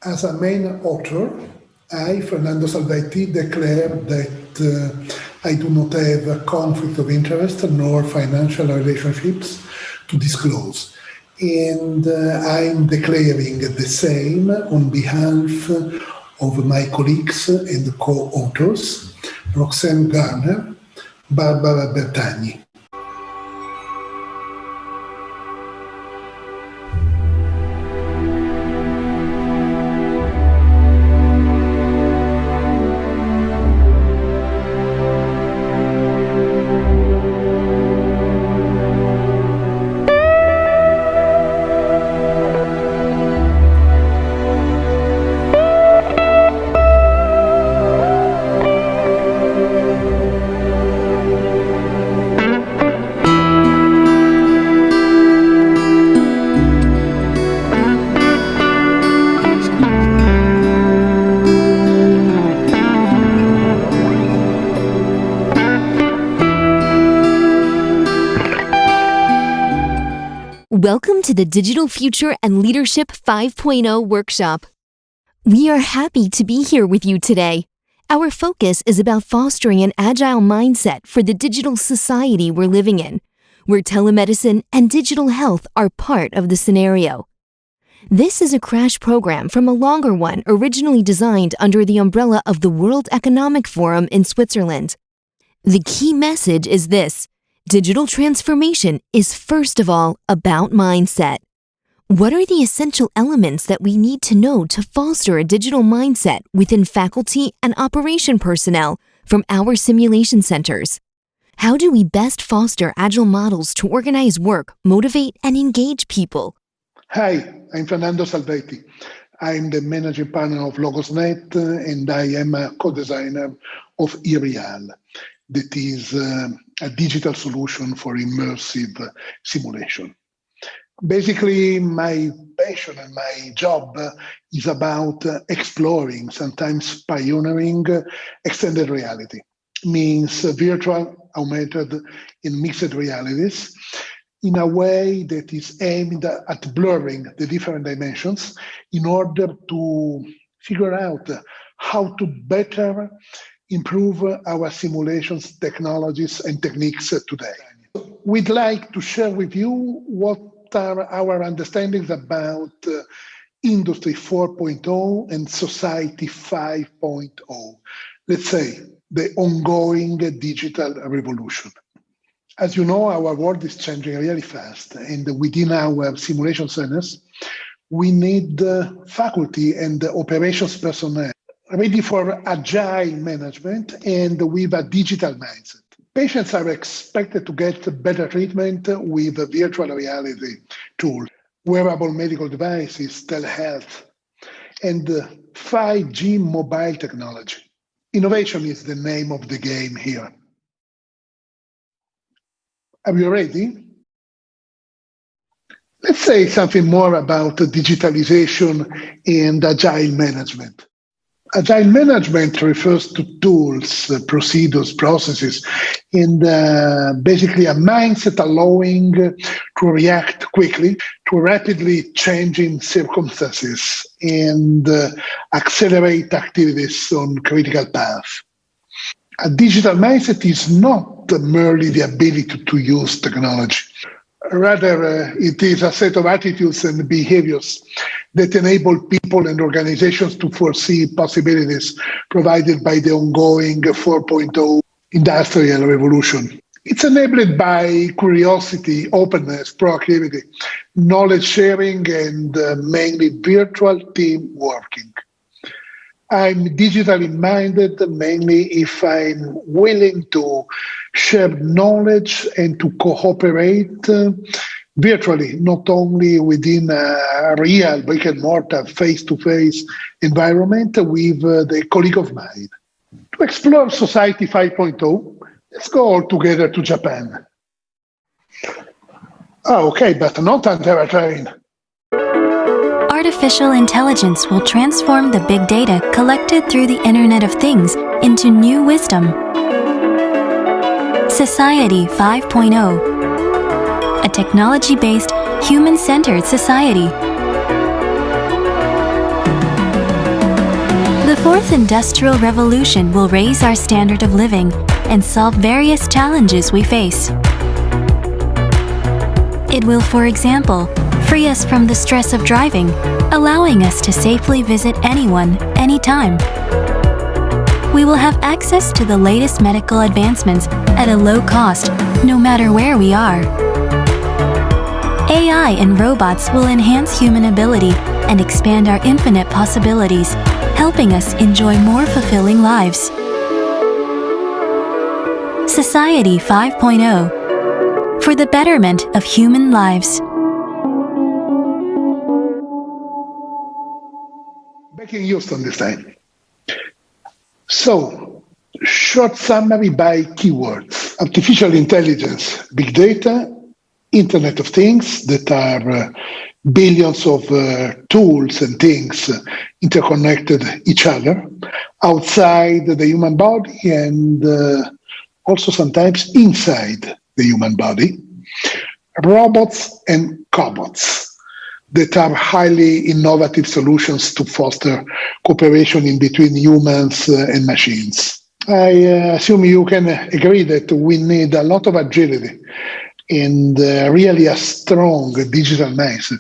As a main author, I, Fernando Salvetti, declare that I do not have a conflict of interest nor financial relationships to disclose. And I'm declaring the same on behalf of my colleagues and co-authors, Roxanne Garner, Barbara Bertagni. Welcome to the Digital Future and Leadership 5.0 workshop. We are happy to be here with you today. Our focus is about fostering an agile mindset for the digital society we're living in, where telemedicine and digital health are part of the scenario. This is a crash program from a longer one originally designed under the umbrella of the World Economic Forum in Switzerland. The key message is this: digital transformation is first of all about mindset. What are the essential elements that we need to know to foster a digital mindset within faculty and operation personnel from our simulation centers? How do we best foster agile models to organize work, motivate, and engage people? Hi, I'm Fernando Salvetti. I'm the managing partner of LogosNet, and I am a co-designer of eReal. That is a digital solution for immersive simulation. Basically, my passion and my job is about exploring, sometimes pioneering, extended reality. Means virtual, augmented, and mixed realities in a way that is aimed at blurring the different dimensions in order to figure out how to better improve our simulations technologies and techniques today. We'd like to share with you what are our understandings about Industry 4.0 and Society 5.0, let's say the ongoing digital revolution. As you know, our world is changing really fast, and within our simulation centers, we need faculty and operations personnel ready for agile management and with a digital mindset. Patients are expected to get better treatment with virtual reality tools, wearable medical devices, telehealth, and 5G mobile technology. Innovation is the name of the game here. Are you ready? Let's say something more about digitalization and agile management. Agile management refers to tools, procedures, processes, and basically a mindset allowing to react quickly to rapidly changing circumstances and accelerate activities on critical paths. A digital mindset is not merely the ability to use technology. Rather, it is a set of attitudes and behaviors that enable people and organizations to foresee possibilities provided by the ongoing 4.0 industrial revolution. It's enabled by curiosity, openness, proactivity, knowledge sharing, and mainly virtual team working. I'm digitally minded mainly if I'm willing to share knowledge and to cooperate virtually, not only within a real brick and mortar face-to-face environment with the colleague of mine. To explore Society 5.0, let's go all together to Japan. Oh, okay, but not under a train. Artificial intelligence will transform the big data collected through the Internet of Things into new wisdom. Society 5.0, a technology-based, human-centered society. fourth industrial revolution will raise our standard of living and solve various challenges we face. It will, for example, free us from the stress of driving, allowing us to safely visit anyone, anytime. We will have access to the latest medical advancements at a low cost, no matter where we are. AI and robots will enhance human ability and expand our infinite possibilities, helping us enjoy more fulfilling lives. Society 5.0 for the betterment of human lives. Back in Houston this time. So, short summary by keywords. Artificial intelligence, big data, Internet of Things that are billions of tools and things interconnected each other outside the human body and also sometimes inside the human body. Robots and cobots that are highly innovative solutions to foster cooperation in between humans and machines. I assume you can agree that we need a lot of agility and really a strong digital mindset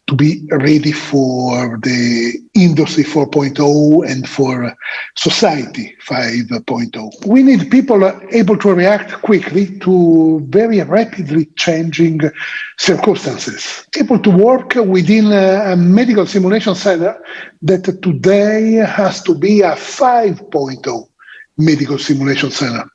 to be ready for the Industry 4.0 and for Society 5.0. We need people able to react quickly to very rapidly changing circumstances, able to work within a medical simulation center that today has to be a 5.0 medical simulation center.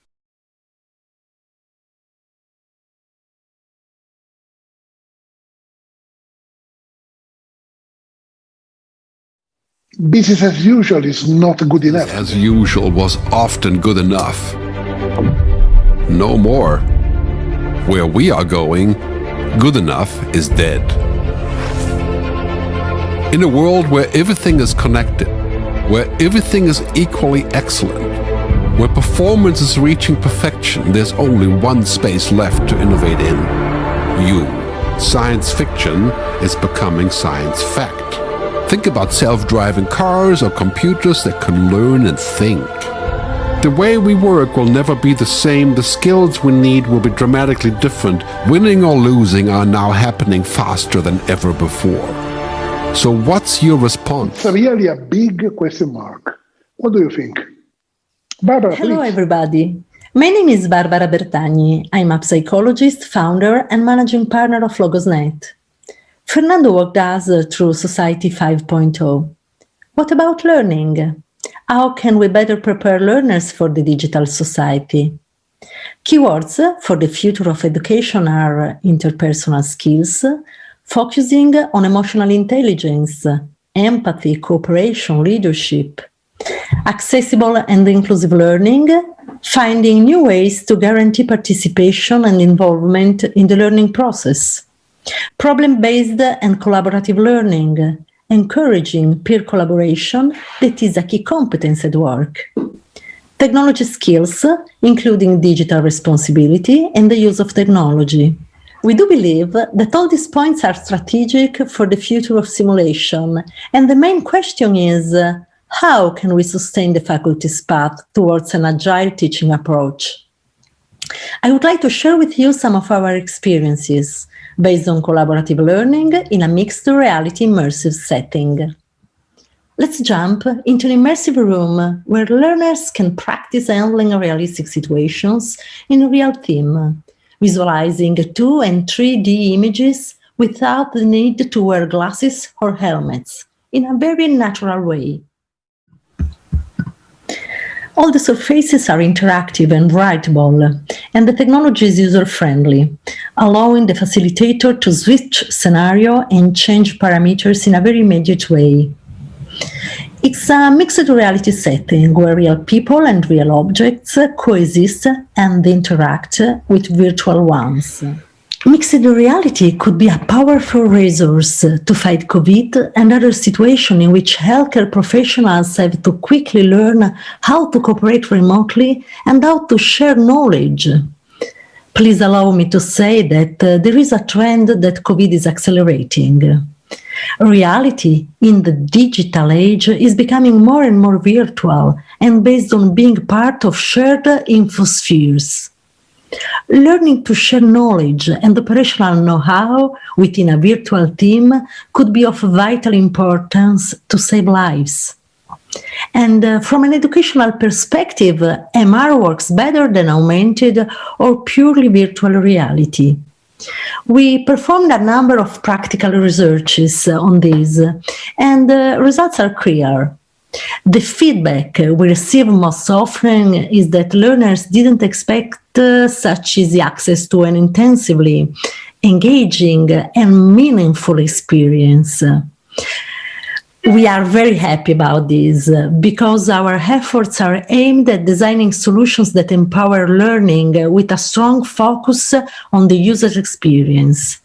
Business as usual is not good enough. As usual was often good enough. No more. Where we are going, good enough is dead. In a world where everything is connected, where everything is equally excellent, where performance is reaching perfection, there's only one space left to innovate in. You. Science fiction is becoming science fact. Think about self-driving cars or computers that can learn and think. The way we work will never be the same. The skills we need will be dramatically different. Winning or losing are now happening faster than ever before. So what's your response? It's really a big question mark. What do you think? Barbara, Hello, please. everybody. My name is Barbara Bertagni. I'm a psychologist, founder, and managing partner of LogosNet. Fernando walked us through Society 5.0. What about learning? How can we better prepare learners for the digital society? Keywords for the future of education are interpersonal skills, focusing on emotional intelligence, empathy, cooperation, leadership, accessible and inclusive learning, finding new ways to guarantee participation and involvement in the learning process, problem-based and collaborative learning, encouraging peer collaboration that is a key competence at work. Technology skills, including digital responsibility and the use of technology. We do believe that all these points are strategic for the future of simulation, and the main question is, how can we sustain the faculty's path towards an agile teaching approach? I would like to share with you some of our experiences based on collaborative learning in a mixed reality immersive setting. Let's jump into an immersive room where learners can practice handling realistic situations in real time, visualizing 2 and 3D images without the need to wear glasses or helmets, in a very natural way. All the surfaces are interactive and writable, and the technology is user-friendly, allowing the facilitator to switch scenario and change parameters in a very immediate way. It's a mixed reality setting where real people and real objects coexist and interact with virtual ones. Mixed reality could be a powerful resource to fight COVID and other situations in which healthcare professionals have to quickly learn how to cooperate remotely and how to share knowledge. Please allow me to say that there is a trend that COVID is accelerating. Reality in the digital age is becoming more and more virtual and based on being part of shared infospheres. Learning to share knowledge and operational know-how within a virtual team could be of vital importance to save lives. And from an educational perspective, MR works better than augmented or purely virtual reality. We performed a number of practical researches on this, and the results are clear. The feedback we receive most often is that learners didn't expect such easy access to an intensively engaging and meaningful experience. We are very happy about this because our efforts are aimed at designing solutions that empower learning with a strong focus on the user experience,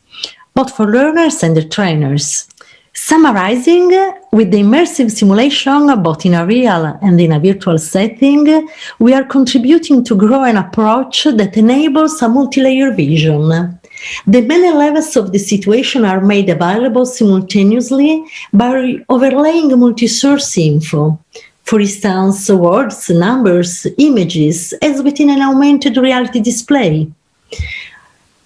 both for learners and the trainers. Summarizing, with the immersive simulation, both in a real and in a virtual setting, we are contributing to grow an approach that enables a multi-layer vision. The many levels of the situation are made available simultaneously by overlaying multi-source info. For instance, words, numbers, images, as within an augmented reality display,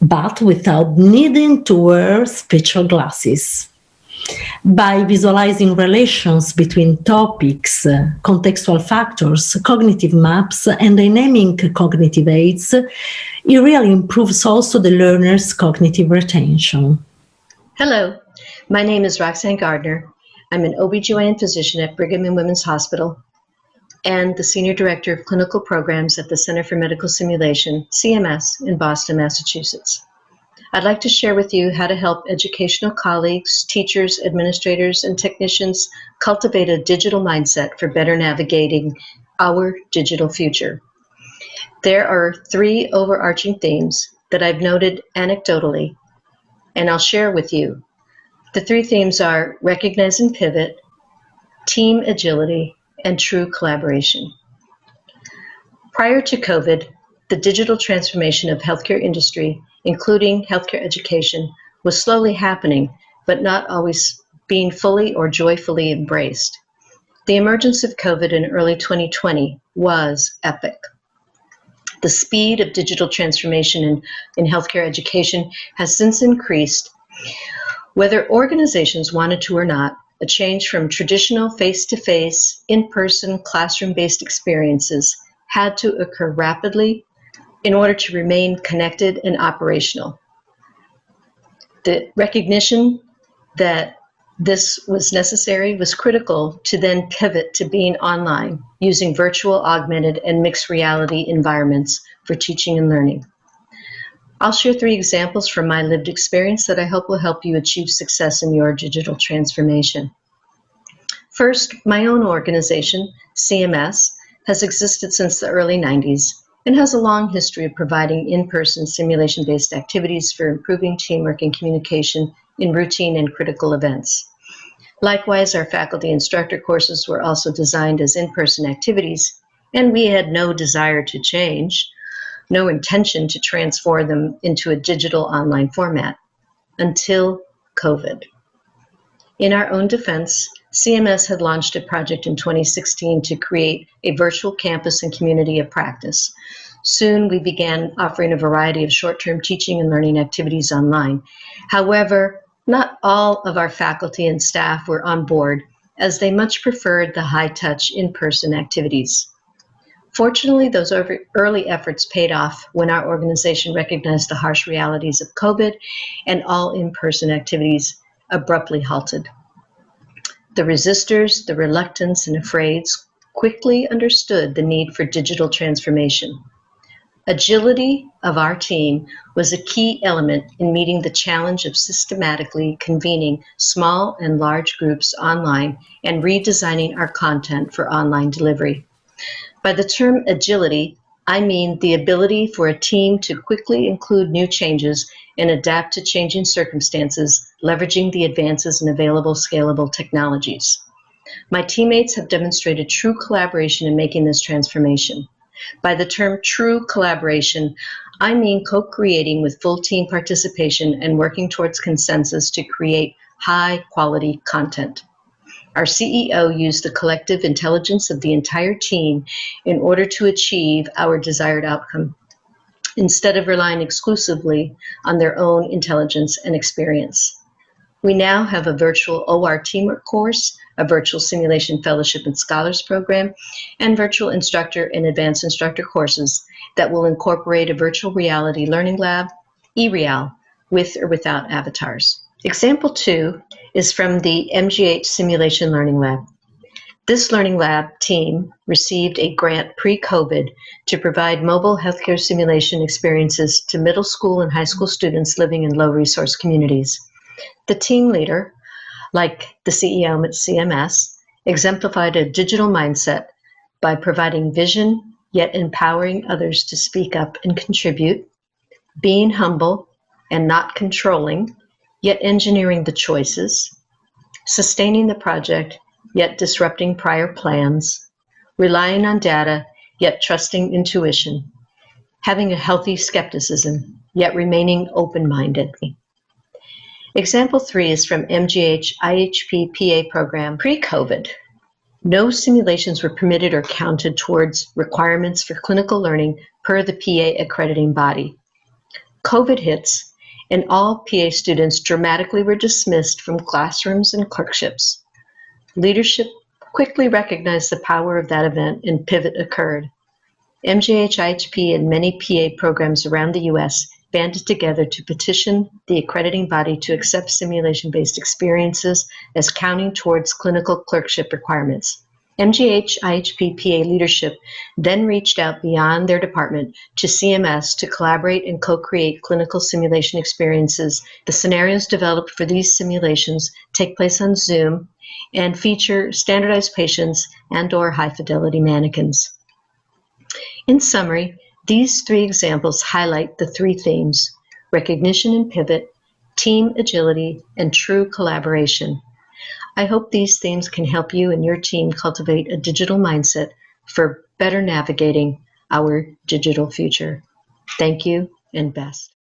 but without needing to wear special glasses. By visualizing relations between topics, contextual factors, cognitive maps, and dynamic cognitive aids, it really improves also the learner's cognitive retention. Hello, my name is Roxanne Gardner. I'm an OBGYN physician at Brigham and Women's Hospital and the Senior Director of Clinical Programs at the Center for Medical Simulation, CMS, in Boston, Massachusetts. I'd like to share with you how to help educational colleagues, teachers, administrators, and technicians cultivate a digital mindset for better navigating our digital future. There are 3 overarching themes that I've noted anecdotally, and I'll share with you. The 3 themes are recognize and pivot, team agility, and true collaboration. Prior to COVID, the digital transformation of healthcare industry, including healthcare education, was slowly happening, but not always being fully or joyfully embraced. The emergence of COVID in early 2020 was epic. The speed of digital transformation in healthcare education has since increased. Whether organizations wanted to or not, a change from traditional face-to-face, in-person, classroom-based experiences had to occur rapidly in order to remain connected and operational. The recognition that this was necessary was critical to then pivot to being online, using virtual, augmented, and mixed reality environments for teaching and learning. I'll share 3 examples from my lived experience that I hope will help you achieve success in your digital transformation. First, my own organization, CMS, has existed since the early 90s and has a long history of providing in-person simulation-based activities for improving teamwork and communication in routine and critical events. Likewise, our faculty instructor courses were also designed as in-person activities, and we had no desire to change, no intention to transform them into a digital online format until COVID. In our own defense, CMS had launched a project in 2016 to create a virtual campus and community of practice. Soon, we began offering a variety of short-term teaching and learning activities online. However, not all of our faculty and staff were on board, as they much preferred the high-touch in-person activities. Fortunately, those early efforts paid off when our organization recognized the harsh realities of COVID and all in-person activities abruptly halted. The resistors, the reluctants, and afraids quickly understood the need for digital transformation. Agility of our team was a key element in meeting the challenge of systematically convening small and large groups online and redesigning our content for online delivery. By the term agility, I mean the ability for a team to quickly include new changes and adapt to changing circumstances, leveraging the advances in available scalable technologies. My teammates have demonstrated true collaboration in making this transformation. By the term true collaboration, I mean co-creating with full team participation and working towards consensus to create high-quality content. Our CEO used the collective intelligence of the entire team in order to achieve our desired outcome, instead of relying exclusively on their own intelligence and experience. We now have a virtual OR teamwork course, a virtual simulation fellowship and scholars program, and virtual instructor and advanced instructor courses that will incorporate a virtual reality learning lab, eReal, with or without avatars. Example 2 is from the MGH Simulation Learning Lab. This learning lab team received a grant pre-COVID to provide mobile healthcare simulation experiences to middle school and high school students living in low-resource communities. The team leader, like the CEO at CMS, exemplified a digital mindset by providing vision, yet empowering others to speak up and contribute, being humble and not controlling, yet engineering the choices, sustaining the project, yet disrupting prior plans, relying on data, yet trusting intuition, having a healthy skepticism, yet remaining open-minded. Example 3 is from MGH IHP PA program pre-COVID. No simulations were permitted or counted towards requirements for clinical learning per the PA accrediting body. COVID hits, and all PA students dramatically were dismissed from classrooms and clerkships. Leadership quickly recognized the power of that event, and pivot occurred. MGH IHP and many PA programs around the U.S. banded together to petition the accrediting body to accept simulation-based experiences as counting towards clinical clerkship requirements. MGH IHP PA leadership then reached out beyond their department to CMS to collaborate and co-create clinical simulation experiences. The scenarios developed for these simulations take place on Zoom and feature standardized patients and/or high-fidelity mannequins. In summary, these 3 examples highlight the 3 themes: recognition and pivot, team agility, and true collaboration. I hope these themes can help you and your team cultivate a digital mindset for better navigating our digital future. Thank you, and best.